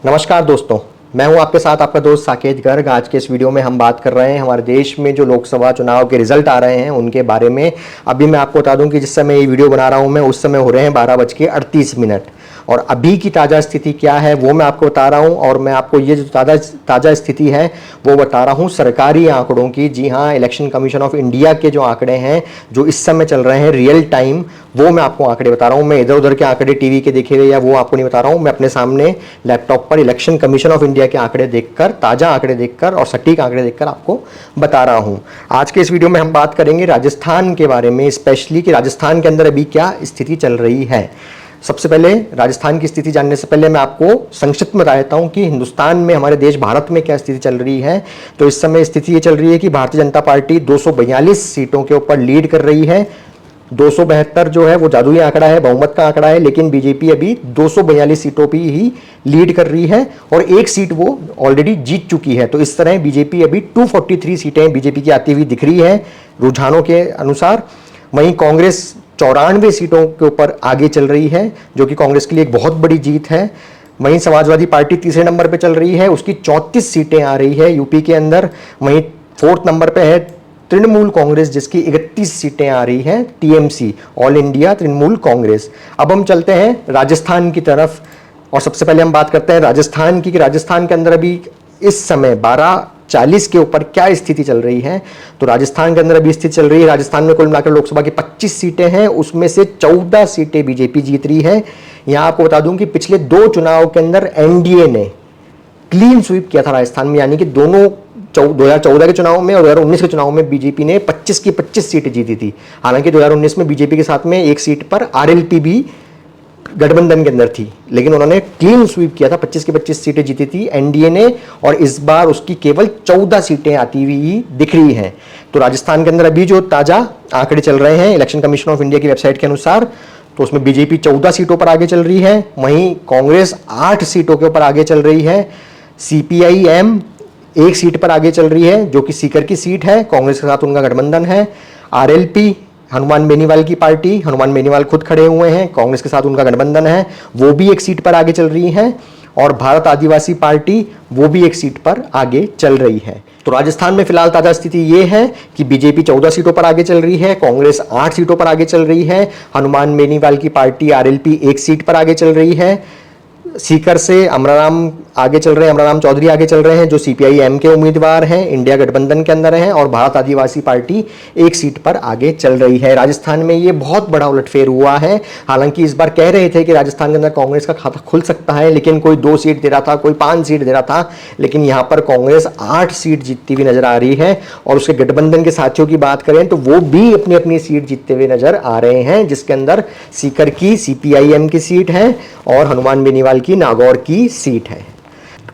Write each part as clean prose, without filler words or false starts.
नमस्कार दोस्तों, मैं हूं आपके साथ आपका दोस्त साकेत गर्ग। आज के इस वीडियो में हम बात कर रहे हैं हमारे देश में जो लोकसभा चुनाव के रिजल्ट आ रहे हैं उनके बारे में। अभी मैं आपको बता दूं कि जिस समय ये वीडियो बना रहा हूं मैं उस समय हो रहे हैं 12:38 और अभी की ताज़ा स्थिति क्या है वो मैं आपको बता रहा हूं। और मैं आपको ये जो ताज़ा स्थिति है वो बता रहा हूं सरकारी आंकड़ों की। जी हाँ, इलेक्शन कमीशन ऑफ इंडिया के जो आंकड़े हैं जो इस समय चल रहे हैं रियल टाइम, वो मैं आपको आंकड़े बता रहा हूं। मैं इधर उधर के आंकड़े टीवी के देखे हुए या वो आपको नहीं बता रहा हूं। मैं अपने सामने लैपटॉप पर इलेक्शन कमीशन ऑफ इंडिया के आंकड़े देखकर, ताज़ा आंकड़े देखकर और सटीक आंकड़े देखकर आपको बता रहा हूं। आज के इस वीडियो में हम बात करेंगे राजस्थान के बारे में, स्पेशली कि राजस्थान के अंदर अभी क्या स्थिति चल रही है। सबसे पहले राजस्थान की स्थिति जानने से पहले मैं आपको संक्षिप्त में बता देता हूं कि हिंदुस्तान में, हमारे देश भारत में क्या स्थिति चल रही है। तो इस समय स्थिति ये चल रही है कि भारतीय जनता पार्टी 242 सीटों के ऊपर लीड कर रही है। 272 जो है वो जादुई आंकड़ा है, बहुमत का आंकड़ा है, लेकिन बीजेपी अभी 242 सीटों पर ही लीड कर रही है और एक सीट वो ऑलरेडी जीत चुकी है। तो इस तरह बीजेपी अभी 243 सीटें बीजेपी की आती हुई दिख रही है रुझानों के अनुसार। वहीं कांग्रेस 94 सीटों के ऊपर आगे चल रही है, जो कि कांग्रेस के लिए एक बहुत बड़ी जीत है। वहीं समाजवादी पार्टी तीसरे नंबर पे चल रही है, उसकी 34 सीटें आ रही है यूपी के अंदर। वहीं फोर्थ नंबर पे है तृणमूल कांग्रेस, जिसकी 31 सीटें आ रही हैं, TMC, all India Trinamool Congress. अब हम चलते हैं राजस्थान की तरफ और सबसे पहले हम बात करते हैं राजस्थान की कि राजस्थान के अंदर अभी इस समय 12:40 के ऊपर क्या स्थिति चल रही है। तो राजस्थान के अंदर अभी स्थिति चल रही है, राजस्थान में कुल मिलाकर लोकसभा की 25 सीटें हैं, उसमें से 14 सीटें बीजेपी जीत रही है। यहां आपको बता दूं कि पिछले 2 चुनाव के अंदर एनडीए ने क्लीन स्वीप किया था राजस्थान में, यानी कि दोनों 2014 के चुनाव में और 2019 के चुनाव में बीजेपी ने 25 की 25 सीटें जीती थी। हालांकि 2019 में बीजेपी के साथ में एक सीट पर आरएलपी भी गठबंधन के अंदर थी, लेकिन उन्होंने क्लीन स्वीप किया था, 25 की 25 सीटें जीती थी एनडीए ने, और इस बार उसकी केवल 14 सीटें आती हुई दिख रही हैं। तो राजस्थान के अंदर अभी जो ताजा आंकड़े चल रहे हैं इलेक्शन कमीशन ऑफ इंडिया की वेबसाइट के अनुसार, तो उसमें बीजेपी 14 सीटों पर आगे चल रही है, वहीं कांग्रेस 8 सीटों के ऊपर आगे चल रही है, सीपीआईएम 1 सीट पर आगे चल रही है जो कि सीकर की सीट है, कांग्रेस के साथ उनका गठबंधन है। आरएलपी, हनुमान बेनीवाल की पार्टी, हनुमान बेनीवाल खुद खड़े हुए हैं, कांग्रेस के साथ उनका गठबंधन है, वो भी 1 सीट पर आगे चल रही है। और भारत आदिवासी पार्टी वो भी 1 सीट पर आगे चल रही है। तो राजस्थान में फिलहाल ताजा स्थिति ये है कि बीजेपी 14 सीटों पर आगे चल रही है, कांग्रेस 8 सीटों पर आगे चल रही है, हनुमान बेनीवाल की पार्टी आरएलपी 1 सीट पर आगे चल रही है, सीकर से अमराराम आगे चल रहे हैं, अमराराम चौधरी आगे चल रहे हैं जो सीपीआईएम के उम्मीदवार हैं, इंडिया गठबंधन के अंदर हैं, और भारत आदिवासी पार्टी 1 सीट पर आगे चल रही है। राजस्थान में ये बहुत बड़ा उलटफेर हुआ है। हालांकि इस बार कह रहे थे कि राजस्थान के अंदर कांग्रेस का खाता खुल सकता है, लेकिन कोई 2 सीट दे रहा था, कोई 5 सीट दे रहा था, लेकिन यहां पर कांग्रेस 8 सीट जीतती हुई नजर आ रही है। और उसके गठबंधन के साथियों की बात करें तो वो भी अपनी अपनी सीट जीतते हुए नजर आ रहे हैं, जिसके अंदर सीकर की सीपीआईएम की सीट है और हनुमान बेनीवाल की नागौर की सीट है।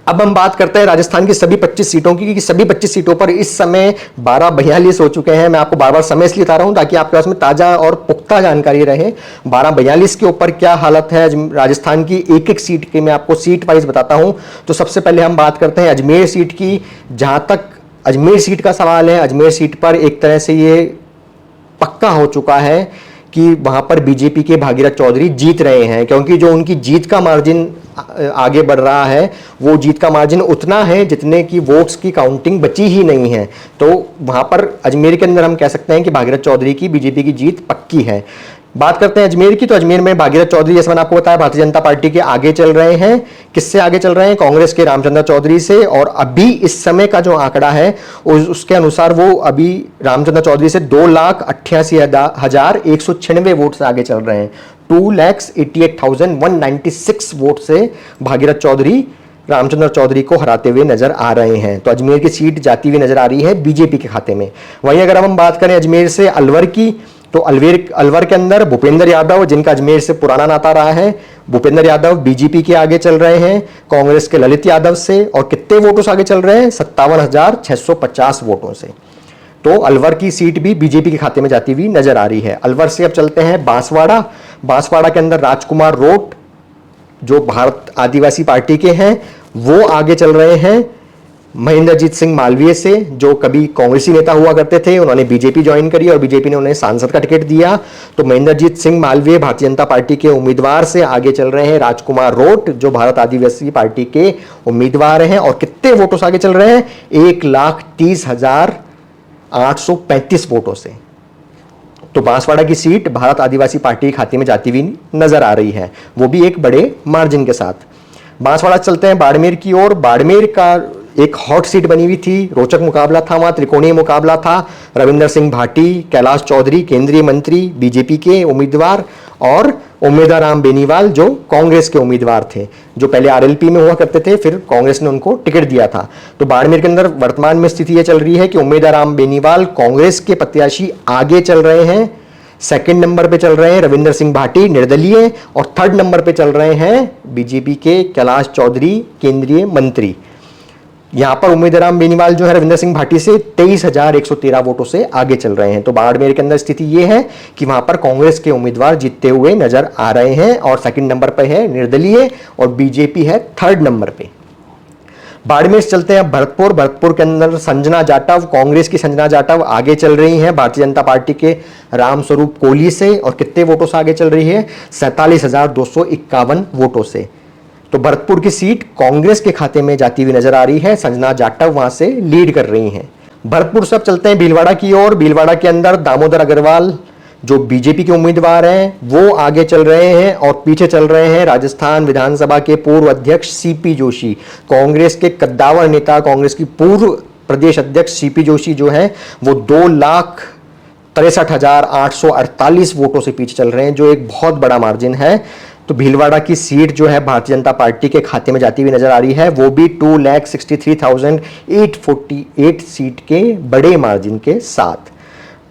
अब हम बात करते हैं राजस्थान की सभी 25 सीटों की, कि सभी 25 सीटों पर इस समय 12:42 हो चुके हैं। मैं आपको बार-बार समय इसलिए बता रहा हूं ताकि आपके पास में ताजा और पुख्ता जानकारी रहे। 12:42 के ऊपर क्या हालत है राजस्थान की, एक-एक सीट की मैं आपको सीट वाइज बताता हूं। तो सबसे पहले हम बात करते हैं अजमेर सीट की। जहां तक अजमेर सीट का सवाल है, अजमेर सीट पर एक तरह से ये पक्का हो चुका है कि वहां पर बीजेपी के भागीरथ चौधरी जीत रहे हैं, क्योंकि जो उनकी जीत का मार्जिन आगे बढ़ रहा है वो जीत का मार्जिन उतना है जितने की वोट्स की काउंटिंग बची ही नहीं है। तो वहां पर अजमेर के अंदर हम कह सकते हैं कि भागीरथ चौधरी की बीजेपी की जीत पक्की है। बात करते हैं अजमेर की, तो अजमेर में भागीरथ चौधरी, जैसे मैंने आपको बताया, भारतीय जनता पार्टी के आगे चल रहे हैं। किससे आगे चल रहे हैं? कांग्रेस के रामचंद्र चौधरी से। और अभी इस समय का जो आंकड़ा है उसके अनुसार वो अभी रामचंद्र चौधरी से 2,88,196 वोट से आगे चल रहे हैं। 2,88,196 वोट से भागीरथ चौधरी रामचंद्र चौधरी को हराते हुए नजर आ रहे हैं। तो अजमेर की सीट जाती हुई नजर आ रही है बीजेपी के खाते में। वहीं अगर हम बात करें अजमेर से अलवर की, तो अलवर के अंदर भूपेंद्र यादव, जिनका अजमेर से पुराना नाता रहा है, भूपेंद्र यादव बीजेपी के आगे चल रहे हैं कांग्रेस के ललित यादव से। और कितने वोटों से आगे चल रहे हैं? 57,650 वोटों से। तो अलवर की सीट भी बीजेपी के खाते में जाती हुई नजर आ रही है। अलवर से अब चलते हैं बांसवाड़ा। बांसवाड़ा के अंदर राजकुमार रोट जो भारत आदिवासी पार्टी के हैं वो आगे चल रहे हैं महेंद्रजीत सिंह मालवीय से, जो कभी कांग्रेसी नेता हुआ करते थे, उन्होंने बीजेपी ज्वाइन करी और बीजेपी ने उन्हें सांसद का टिकट दिया। तो महेंद्रजीत सिंह मालवीय भारतीय जनता पार्टी के उम्मीदवार से आगे चल रहे हैं। राजकुमार रोट जो भारत आदिवासी पार्टी के उम्मीदवार हैं, और कितने वोटों से आगे चल रहे हैं? 1,30,835 वोटों से। तो बांसवाड़ा की सीट भारत आदिवासी पार्टी के खाते में जाती हुई नजर आ रही है, वो भी एक बड़े मार्जिन के साथ। बांसवाड़ा चलते हैं बाड़मेर की ओर। बाड़मेर का एक हॉट सीट बनी हुई थी, रोचक मुकाबला था, वहां त्रिकोणीय मुकाबला था। रविंदर सिंह भाटी, कैलाश चौधरी केंद्रीय मंत्री बीजेपी के उम्मीदवार, और उम्मेदाराम बेनीवाल जो कांग्रेस के उम्मीदवार थे, जो पहले आरएलपी में हुआ करते थे, फिर कांग्रेस ने उनको टिकट दिया था। तो बाड़मेर के अंदर वर्तमान में स्थिति यह चल रही है कि उम्मेदाराम बेनीवाल कांग्रेस के प्रत्याशी आगे चल रहे हैं। सेकंड नंबर पे चल रहे हैं रविंदर सिंह भाटी निर्दलीय, और थर्ड नंबर पे चल रहे हैं बीजेपी के कैलाश चौधरी केंद्रीय मंत्री। यहां पर उम्मीदराम बेनीवाल जो है रविंदर सिंह भाटी से 23,113 वोटों से आगे चल रहे हैं। तो बाड़मेर के अंदर स्थिति यह है कि वहां पर कांग्रेस के उम्मीदवार जीतते हुए नजर आ रहे हैं, और सेकंड नंबर पर है निर्दलीय, और बीजेपी है थर्ड नंबर पे। बाड़मेर चलते हैं भरतपुर। भरतपुर के अंदर संजना जाटव, कांग्रेस की संजना जाटव आगे चल रही हैं भारतीय जनता पार्टी के रामस्वरूप कोहली से, और कितने वोटों से आगे चल रही है? 47,251 वोटों से। तो भरतपुर की सीट कांग्रेस के खाते में जाती हुई नजर आ रही है, संजना जाटव वहां से लीड कर रही हैं। भरतपुर से अब चलते हैं भीलवाड़ा की ओर। भीलवाड़ा के अंदर दामोदर अग्रवाल जो बीजेपी के उम्मीदवार हैं वो आगे चल रहे हैं, और पीछे चल रहे हैं राजस्थान विधानसभा के पूर्व अध्यक्ष सीपी जोशी, कांग्रेस के कद्दावर नेता, कांग्रेस की पूर्व प्रदेश अध्यक्ष सीपी जोशी जो है वो 2,63,848 वोटों से पीछे चल रहे हैं, जो एक बहुत बड़ा मार्जिन है। तो भीलवाड़ा की सीट जो है भारतीय जनता पार्टी के खाते में जाती हुई नजर आ रही है, वो भी 2,63,848 सीट के बड़े मार्जिन के साथ।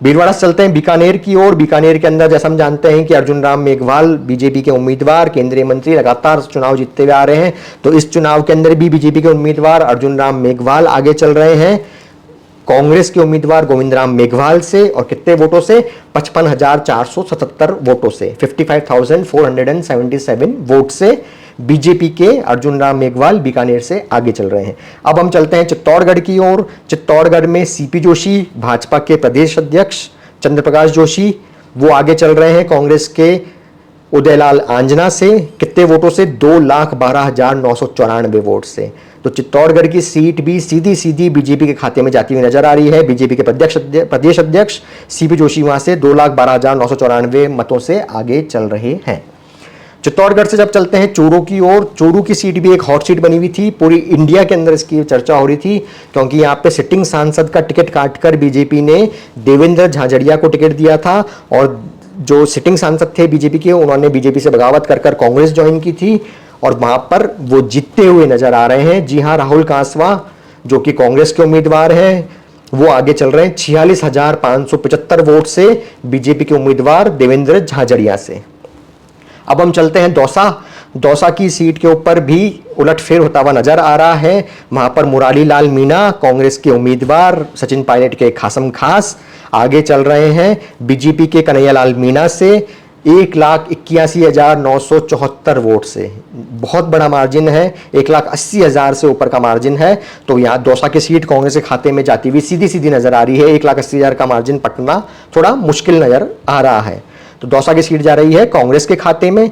भीलवाड़ा से चलते हैं बीकानेर की ओर। बीकानेर के अंदर जैसा हम जानते हैं कि अर्जुन राम मेघवाल बीजेपी के उम्मीदवार, केंद्रीय मंत्री, लगातार चुनाव जीतते हुए आ रहे हैं। तो इस चुनाव के अंदर भी बीजेपी के उम्मीदवार अर्जुन राम मेघवाल आगे चल रहे हैं कांग्रेस के उम्मीदवार गोविंद राम मेघवाल से, और कितने वोटों से? 55,477 वोटों से, 55,477 वोट से बीजेपी के अर्जुन राम मेघवाल बीकानेर से आगे चल रहे हैं। अब हम चलते हैं चित्तौड़गढ़ की ओर। चित्तौड़गढ़ में सीपी जोशी, भाजपा के प्रदेश अध्यक्ष चंद्र प्रकाश जोशी, वो आगे चल रहे हैं कांग्रेस के उदयलाल आंजना से, कितने वोटों से? 2,12,994 वोट से। तो चित्तौड़गढ़ की सीट भी सीधी सीधी बीजेपी के खाते में जाती हुई नजर आ रही है। बीजेपी के प्रदेश अध्यक्ष सीपी जोशी वहां से 2,12,994 मतों से आगे चल रहे हैं। चित्तौड़गढ़ से जब चलते हैं चूरू की ओर। चूरू की सीट भी एक हॉट सीट बनी हुई थी, पूरी इंडिया के अंदर इसकी चर्चा हो रही थी, क्योंकि यहाँ पे सिटिंग सांसद का टिकट काटकर बीजेपी ने देवेंद्र झाझड़िया को टिकट दिया था, और जो सिटिंग सांसद थे बीजेपी के, उन्होंने बीजेपी से बगावत कर कांग्रेस ज्वाइन की थी, और वहां पर वो जीतते हुए नजर आ रहे हैं। जी हाँ, राहुल कांसवा जो कि कांग्रेस के उम्मीदवार हैं वो आगे चल रहे हैं 46,575 वोट से बीजेपी के उम्मीदवार देवेंद्र झाझड़िया से। अब हम चलते हैं दौसा। दौसा की सीट के ऊपर भी उलटफेर होता हुआ नजर आ रहा है। वहां पर मुरारी लाल मीणा कांग्रेस के उम्मीदवार सचिन पायलट के खासम खास आगे चल रहे हैं बीजेपी के कन्हैयालाल मीणा से 1,81,974 वोट से। बहुत बड़ा मार्जिन है, 1,80,000 से ऊपर का मार्जिन है। तो यहाँ दौसा की सीट कांग्रेस के खाते में जाती हुई सीधी सीधी नजर आ रही है। 1,80,000 का मार्जिन पटना थोड़ा मुश्किल नजर आ रहा है। तो दौसा की सीट जा रही है कांग्रेस के खाते में।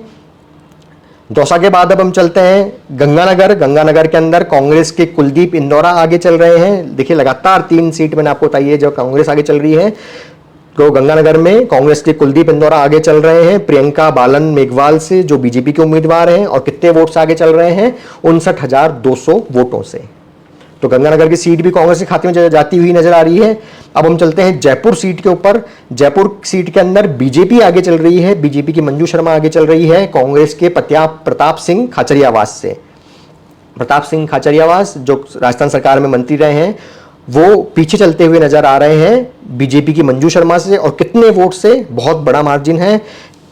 दौसा के बाद अब हम चलते हैं गंगानगर। गंगानगर के अंदर कांग्रेस के कुलदीप इंदौरा आगे चल रहे हैं। देखिए लगातार 3 सीट मैंने आपको बताई है जो कांग्रेस आगे चल रही है। तो गंगानगर में कांग्रेस के कुलदीप इंदौरा आगे चल रहे हैं प्रियंका बालन मेघवाल से, जो बीजेपी के उम्मीदवार हैं, और कितने वोट से आगे चल रहे हैं? 59,200 वोटों से। तो गंगानगर की सीट भी कांग्रेस के खाते में जाती हुई नजर आ रही है। अब हम चलते हैं जयपुर सीट के ऊपर। जयपुर सीट के अंदर बीजेपी आगे चल रही है, बीजेपी की मंजू शर्मा आगे चल रही है कांग्रेस के प्रताप सिंह खाचरियावास से। प्रताप सिंह खाचरियावास जो राजस्थान सरकार में मंत्री रहे हैं, वो पीछे चलते हुए नजर आ रहे हैं बीजेपी की मंजू शर्मा से, और कितने वोट से? बहुत बड़ा मार्जिन है,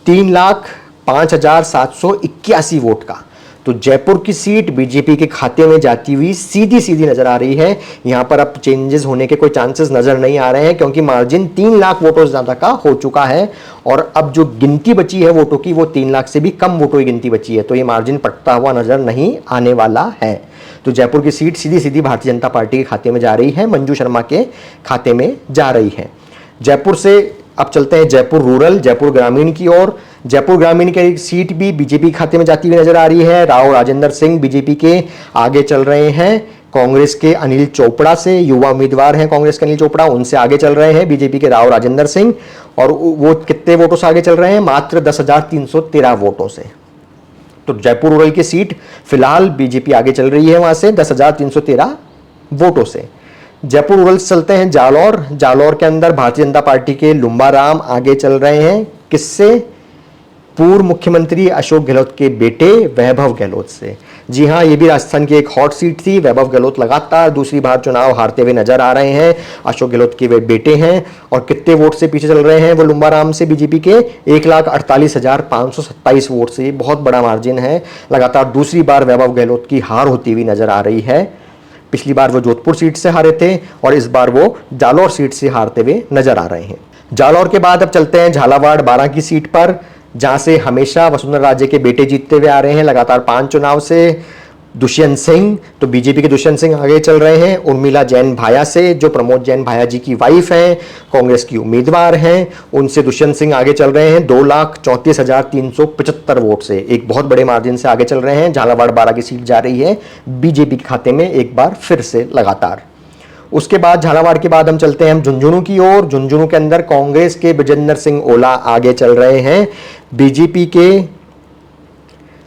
3,05,781 वोट का। तो जयपुर की सीट बीजेपी के खाते में जाती हुई सीधी सीधी नजर आ रही है। यहां पर अब चेंजेस होने के कोई चांसेस नजर नहीं आ रहे हैं, क्योंकि मार्जिन 3 लाख वोटों से ज्यादा का हो चुका है, और अब जो गिनती बची है वोटों की वो 3 लाख से भी कम वोटों की गिनती बची है। तो ये मार्जिन पटता हुआ नजर नहीं आने वाला है। तो जयपुर की सीट सीधी सीधी भारतीय जनता पार्टी के खाते में जा रही है, मंजू शर्मा के खाते में जा रही है। जयपुर से अब चलते हैं जयपुर रूरल, जयपुर ग्रामीण की ओर। जयपुर ग्रामीण की सीट भी बीजेपी खाते में जाती हुई नजर आ रही है। राव राजेंद्र सिंह बीजेपी के आगे चल रहे हैं कांग्रेस के अनिल चोपड़ा से, युवा उम्मीदवार हैं कांग्रेस के अनिल चोपड़ा, उनसे आगे चल रहे हैं बीजेपी के राव राजेंद्र सिंह। और वो कितने वोटों से आगे चल रहे हैं? मात्र 10,313 वोटों से। तो जयपुर रूरल की सीट फिलहाल बीजेपी आगे चल रही है वहां से 10,313 वोटों से। जयपुर रूरल से चलते हैं जालौर। जालौर के अंदर भारतीय जनता पार्टी के लुम्बा राम आगे चल रहे हैं। किससे? पूर्व मुख्यमंत्री अशोक गहलोत के बेटे वैभव गहलोत से। जी हां, ये भी राजस्थान की एक हॉट सीट थी। वैभव गहलोत लगातार दूसरी बार चुनाव हारते हुए नजर आ रहे हैं। अशोक गहलोत के वे बेटे हैं और कितने वोट से पीछे चल रहे हैं वो लुम्बा राम से? बीजेपी के 1,48,527 वोट से। बहुत बड़ा मार्जिन है। लगातार दूसरी बार वैभव गहलोत की हार होती हुई नजर आ रही है। पिछली बार वो जोधपुर सीट से हारे थे और इस बार वो जालौर सीट से हारते हुए नजर आ रहे हैं। जालौर के बाद अब चलते हैं झालावाड़ 12 की सीट पर, जहां से हमेशा वसुंधरा राजे के बेटे जीतते हुए आ रहे हैं लगातार 5 चुनाव से। दुष्यंत सिंह, तो बीजेपी के दुष्यंत सिंह आगे चल रहे हैं उर्मिला जैन भाया से, जो प्रमोद जैन भाया जी की वाइफ हैं, कांग्रेस की उम्मीदवार हैं। उनसे दुष्यंत सिंह आगे चल रहे हैं 2,34,375 वोट से। एक बहुत बड़े मार्जिन से आगे चल रहे हैं। झालावाड़ 12 की सीट जा रही है बीजेपी के खाते में एक बार फिर से लगातार। उसके बाद झालावाड़ के बाद हम चलते हैं झुंझुनू की ओर। झुंझुनू के अंदर कांग्रेस के विजेंद्र सिंह ओला आगे चल रहे हैं बीजेपी के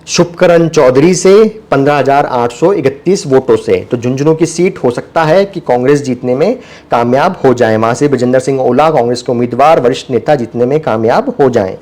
शुभकरण चौधरी से 15,831 वोटों से। तो झुंझुनू की सीट हो सकता है कि कांग्रेस जीतने में कामयाब हो जाए, वहां से विजेंद्र सिंह ओला कांग्रेस के उम्मीदवार वरिष्ठ नेता जीतने में कामयाब हो जाएं।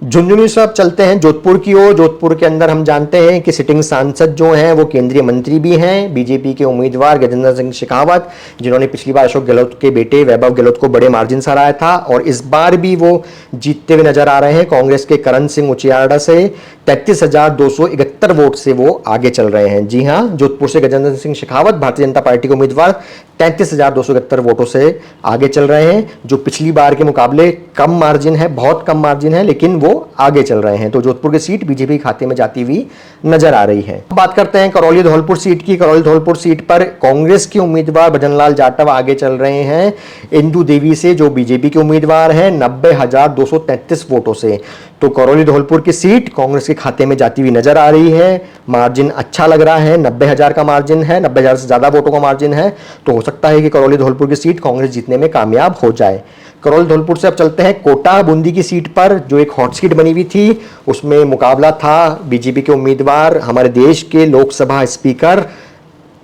झुंझुनू से अब चलते हैं जोधपुर की ओर। जोधपुर के अंदर हम जानते हैं कि सिटिंग सांसद जो हैं वो केंद्रीय मंत्री भी हैं, बीजेपी के उम्मीदवार गजेंद्र सिंह शेखावत, जिन्होंने पिछली बार अशोक गहलोत के बेटे वैभव गहलोत को बड़े मार्जिन से हराया था और इस बार भी वो जीतते हुए नजर आ रहे हैं। कांग्रेस के करण सिंह उचियाड़ा से 33,271 वोट से वो आगे चल रहे हैं। जी हाँ, जोधपुर से गजेंद्र सिंह शेखावत भारतीय जनता पार्टी के उम्मीदवार 33,271 वोटों से आगे चल रहे हैं, जो पिछली बार के मुकाबले कम मार्जिन है, बहुत कम मार्जिन है, लेकिन वो आगे चल रहे हैं। तो जोधपुर की सीट बीजेपी खाते में जाती हुई नजर आ रही है। बात करते हैं करौली धौलपुर सीट की। करौली धौलपुर सीट पर कांग्रेस के उम्मीदवार भजनलाल जाटव आगे चल रहे हैं इंदु देवी से, जो बीजेपी के उम्मीदवार हैं 90,233 वोटों से। तो करौली धौलपुर की सीट कांग्रेस के खाते में जाती हुई नजर आ रही है। मार्जिन अच्छा लग रहा है, 90,000 का मार्जिन है, 90,000 से ज्यादा वोटों का मार्जिन है। तो हो सकता है कि करौली धौलपुर की सीट कांग्रेस जीतने में कामयाब हो जाए। करौली धौलपुर से अब चलते हैं कोटा बूंदी की सीट पर, जो एक हॉट सीट बनी हुई थी। उसमें मुकाबला था बीजेपी के उम्मीदवार हमारे देश के लोकसभा स्पीकर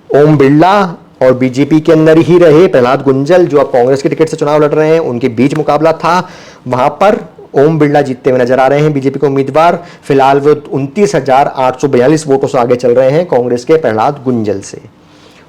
ओम बिरला और बीजेपी के अंदर ही रहे प्रहलाद गुंजल, जो अब कांग्रेस के टिकट से चुनाव लड़ रहे हैं, उनके बीच मुकाबला था। वहां पर ओम बिरला जीतते हुए नजर आ रहे हैं बीजेपी के उम्मीदवार। फिलहाल वो 29,842 वोटों से आगे चल रहे हैं कांग्रेस के प्रहलाद गुंजल से।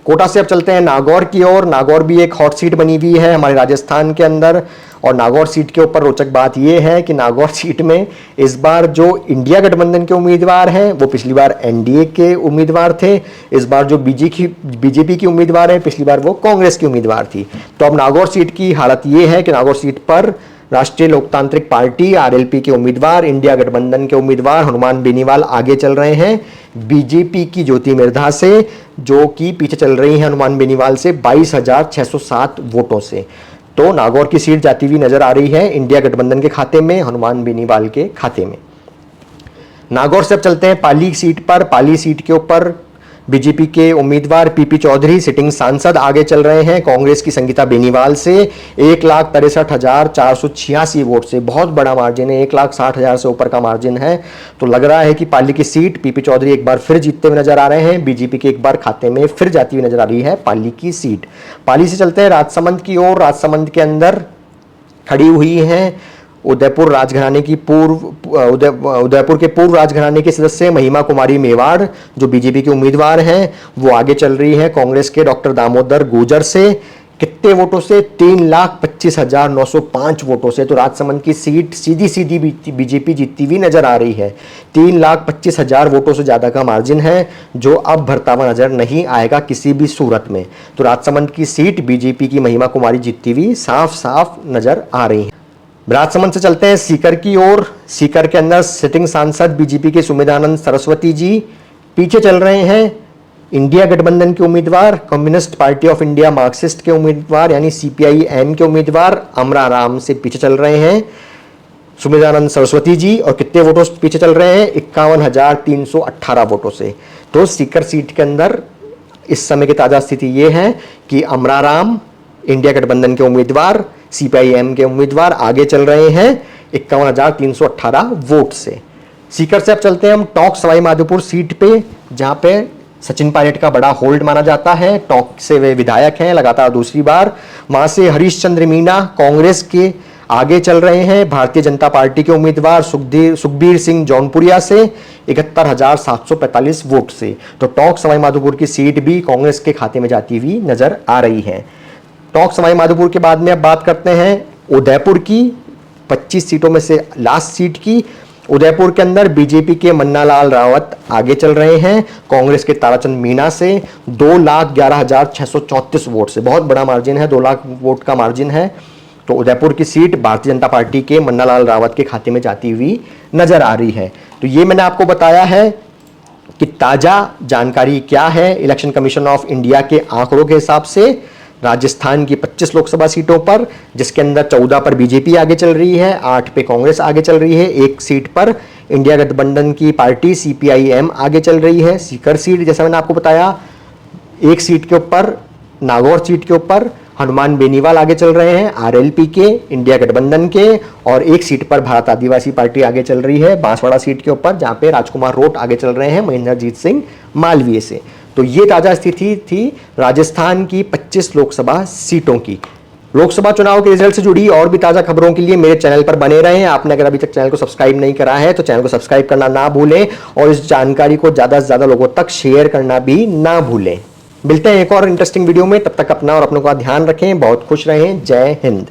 कोटा से अब चलते हैं नागौर की ओर। नागौर भी एक हॉट सीट बनी हुई है हमारे राजस्थान के अंदर और नागौर सीट के ऊपर रोचक बात यह है कि नागौर सीट में इस बार जो इंडिया गठबंधन के उम्मीदवार हैं वो पिछली बार एनडीए के उम्मीदवार थे। इस बार जो बीजेपी की उम्मीदवार है पिछली बार वो कांग्रेस की उम्मीदवार थी। तो अब नागौर सीट की हालत ये है कि नागौर सीट पर राष्ट्रीय लोकतांत्रिक पार्टी आरएलपी के उम्मीदवार, इंडिया गठबंधन के उम्मीदवार हनुमान बेनीवाल आगे चल रहे हैं बीजेपी की ज्योति मिर्धा से, जो कि पीछे चल रही है हनुमान बेनीवाल से 22,607 वोटों से। तो नागौर की सीट जाती हुई नजर आ रही है इंडिया गठबंधन के खाते में, हनुमान बेनीवाल के खाते में। नागौर से अब चलते हैं पाली सीट पर। पाली सीट के ऊपर बीजेपी के उम्मीदवार पीपी चौधरी सिटिंग सांसद आगे चल रहे हैं कांग्रेस की संगीता बेनीवाल से 1,63,486 वोट से। बहुत बड़ा मार्जिन है, 1,60,000 से ऊपर का मार्जिन है। तो लग रहा है कि पाली की सीट पीपी चौधरी एक बार फिर जीतते हुए नजर आ रहे हैं, बीजेपी के एक बार खाते में फिर जाती हुई नजर आ रही है पाली की सीट। पाली से चलते हैं राजसमंद की ओर। राजसमंद के अंदर खड़ी हुई हैं उदयपुर राजघराने की उदयपुर के पूर्व राजघराने के सदस्य महिमा कुमारी मेवाड़, जो बीजेपी के उम्मीदवार हैं, वो आगे चल रही है कांग्रेस के डॉक्टर दामोदर गुजर से। कितने वोटों से? 3,25,905 वोटों से। तो राजसमंद की सीट सीधी सीधी बीजेपी जीतती हुई नजर आ रही है। 3,25,000 वोटों से ज्यादा का मार्जिन है, जो अब भरता हुआ नजर नहीं आएगा किसी भी सूरत में। तो राजसमंद की सीट बीजेपी की महिमा कुमारी जीतती हुई साफ साफ नजर आ रही है। राजसमंद से चलते हैं सीकर की ओर। सीकर के अंदर सिटिंग सांसद बीजेपी के सुमेधानंद सरस्वती जी पीछे चल रहे हैं इंडिया गठबंधन के उम्मीदवार, communist party of India Marxist के उम्मीदवार यानी सीपीआई-एम के उम्मीदवार अमरा राम से पीछे चल रहे हैं सुमित्रानंद सरस्वती जी। और कितने वोटों से पीछे चल रहे हैं? 51,318 वोटों से। तो सीकर सीट के अंदर इस समय की ताजा स्थिति यह है कि अमरा राम इंडिया गठबंधन के उम्मीदवार, सीपीआई-एम के उम्मीदवार आगे चल रहे हैं 51,318 वोट से। सीकर से अब चलते हैं हम टोंक सवाई माधोपुर सीट पे, जहां पे सचिन पायलट का बड़ा होल्ड माना जाता है। टोंक से वे विधायक हैं लगातार दूसरी बार। वहां से हरीश चंद्र मीणा कांग्रेस के आगे चल रहे हैं भारतीय जनता पार्टी के उम्मीदवार सुखबीर सिंह जौनपुरिया से 71,745 वोट से। तो टोंक सवाई माधोपुर की सीट भी कांग्रेस के खाते में जाती हुई नजर आ रही है। टोंक सवाई माधोपुर के बाद में अब बात करते हैं उदयपुर की 25 सीटों में से लास्ट सीट की। उदयपुर के अंदर बीजेपी के मन्नालाल रावत आगे चल रहे हैं कांग्रेस के ताराचंद मीणा से 2,11,634 वोट से। बहुत बड़ा मार्जिन है, 2 लाख वोट का मार्जिन है। तो उदयपुर की सीट भारतीय जनता पार्टी के मन्नालाल रावत के खाते में जाती हुई नजर आ रही है। तो ये मैंने आपको बताया है कि ताजा जानकारी क्या है इलेक्शन कमीशन ऑफ इंडिया के आंकड़ों के हिसाब से राजस्थान की 25 लोकसभा सीटों पर, जिसके अंदर 14 पर बीजेपी आगे चल रही है, 8 पे कांग्रेस आगे चल रही है, 1 सीट पर इंडिया गठबंधन की पार्टी सीपीआई-एम आगे चल रही है। सीकर सीट जैसा मैंने आपको बताया, 1 सीट के ऊपर नागौर सीट के ऊपर हनुमान बेनीवाल आगे चल रहे हैं आरएलपी के, इंडिया गठबंधन के, और 1 सीट पर भारत आदिवासी पार्टी आगे चल रही है बांसवाड़ा सीट के ऊपर, जहां पे राजकुमार रोट आगे चल रहे हैं महेंद्रजीत सिंह मालवीय से। तो ये ताजा स्थिति थी राजस्थान की 25 लोकसभा सीटों की। लोकसभा चुनाव के रिजल्ट से जुड़ी और भी ताजा खबरों के लिए मेरे चैनल पर बने रहें। आपने अगर अभी तक चैनल को सब्सक्राइब नहीं करा है तो चैनल को सब्सक्राइब करना ना भूलें और इस जानकारी को ज्यादा से ज्यादा लोगों तक शेयर करना भी ना भूलें। मिलते हैं एक और इंटरेस्टिंग वीडियो में, तब तक अपना और अपनों का ध्यान रखें, बहुत खुश रहें। जय हिंद।